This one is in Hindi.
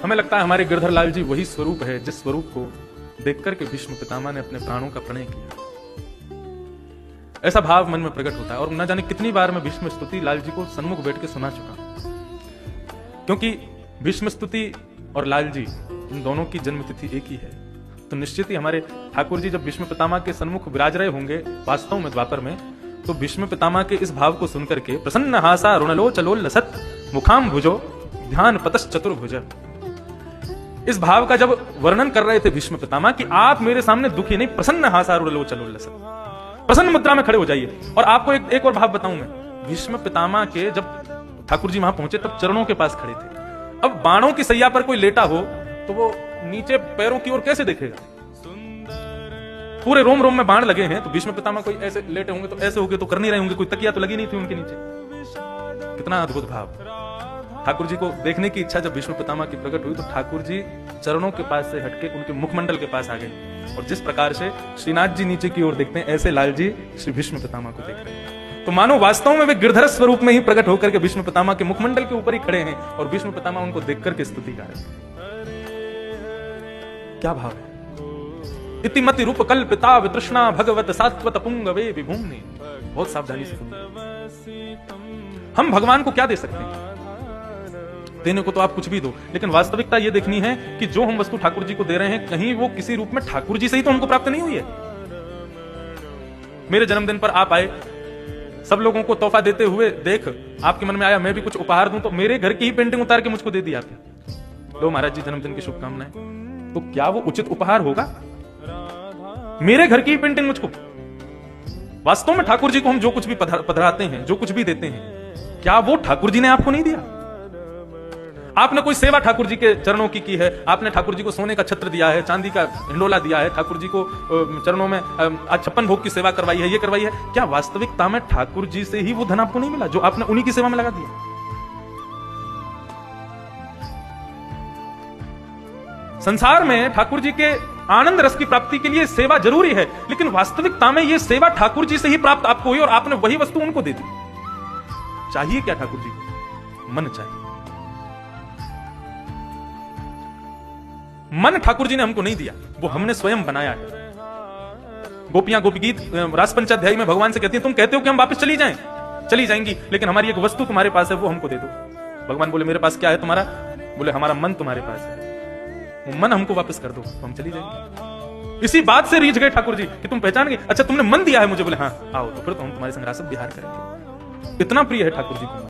हमें लगता है हमारे गिरधर लाल जी वही स्वरूप है जिस स्वरूप को देखकर के भीष्म पितामह ने अपने प्राणों का प्रणय किया। ऐसा भाव मन में प्रकट होता है और न जाने कितनी बार मैं भीष्म स्तुति लाल जी को सन्मुख बैठ के सुना चुका, क्योंकि भीष्म स्तुति और लाल जी इन दोनों की जन्म तिथि एक ही है। तो निश्चित ही हमारे ठाकुर जी जब भीष्म पितामह के सन्मुख विराज रहे होंगे वास्तव में द्वापर में, तो भीष्म पितामह के इस भाव को सुनकर के प्रसन्न हासा रुणलोचलोल्लसत् मुखाम भुजो ध्यान पतश्च चतुर्भुज, इस भाव का जब वर्णन कर रहे थे भीष्म पितामह कि आप मेरे सामने दुखी नहीं, प्रसन्न हासा रुणलोचलोल्लसत्, प्रसन्न मुद्रा में खड़े हो जाइए। और आपको एक और भाव बताऊं मैं, भीष्म पितामह के जब ठाकुर जी वहां पहुंचे तब चरणों के पास खड़े थे। अब बाणों की सैया पर कोई लेटा हो तो वो नीचे पैरों की ओर कैसे देखेगा? पूरे रोम रोम में बाण लगे हैं, तो भीष्म पितामह कोई ऐसे लेटे होंगे तो ऐसे होंगे तो कर नहीं रहे होंगे, कोई तकिया तो लगी नहीं थी उनके नीचे। कितना अद्भुत भाव। ठाकुर जी को देखने की इच्छा जब भीष्म पितामह की प्रकट हुई तो ठाकुर जी चरणों के पास से हटके उनके मुखमंडल के पास आ गए, और जिस प्रकार से श्रीनाथ जी नीचे की ओर देखते हैं ऐसे लाल जी श्री भीष्म पितामह को देख रहे हैं। तो मानो वास्तव में वे गिरधर स्वरूप में ही प्रकट होकर के भीष्म पितामह के मुखमंडल के ऊपर ही खड़े हैं और भीष्म पितामह उनको देखकर के स्तुति गा रहे हैं। क्या भाव है? इतिमति रूप कल्पिता वितृष्णा भगवत सात्वत पुंगवे विभूम्नि। बहुत सावधानी से सुनिए। हम भगवान को क्या दे सकते हैं? देने को तो आप कुछ भी दो, लेकिन वास्तविकता यह देखनी है कि जो हम वस्तु ठाकुर जी को दे रहे हैं कहीं वो किसी रूप में ठाकुर जी से ही तो हमको प्राप्त नहीं हुई है। मेरे जन्मदिन पर आप आए, सब लोगों को तोहफा देते हुए देख आपके मन में आया मैं भी कुछ उपहार दूं, तो मेरे घर की ही पेंटिंग उतार के मुझको दे दी आपने, लो महाराज जी जन्मदिन की शुभकामनाएं, तो क्या वो उचित उपहार होगा? मेरे घर की ही पेंटिंग मुझको। वास्तव में ठाकुर जी को हम जो कुछ भी पधराते हैं, जो कुछ भी देते हैं, क्या वो ठाकुर जी ने आपको नहीं दिया? आपने कोई सेवा ठाकुर जी के चरणों की है, आपने ठाकुर जी को सोने का छत्र दिया है, चांदी का हिंडोला दिया है, ठाकुर जी को चरणों में 56 भोग की सेवा करवाई है, ये करवाई है, क्या वास्तविकता में ठाकुर जी से ही वो धन आपको नहीं मिला जो आपने उन्हीं की सेवा में लगा दिया? संसार में ठाकुर जी के आनंद रस की प्राप्ति के लिए सेवा जरूरी है, लेकिन वास्तविकता में ये सेवा ठाकुर जी से ही प्राप्त आपको हुई और आपने वही वस्तु उनको दे दी। चाहिए क्या ठाकुर जी को? मन चाहिए। मन ठाकुर जी ने हमको नहीं दिया, वो हमने स्वयं बनाया है। गोपियां गोपी गीत रास पंचाध्यायी में भगवान से कहती हैं, तुम कहते हो कि हम वापस चली जाएं, चली जाएंगी, लेकिन हमारी एक वस्तु तुम्हारे पास है, वो हमको दे दो। भगवान बोले मेरे पास क्या है तुम्हारा? बोले हमारा मन तुम्हारे पास है, वो मन हमको वापस कर दो तो हम चली जाएंगे। इसी बात से रीझ गए ठाकुर जी कि तुम पहचान गए, अच्छा तुमने मन दिया है मुझे, बोले हाँ आओ, तो फिर तो हम तुम्हारे संग रास विहार करेंगे। इतना प्रिय है ठाकुर जी को।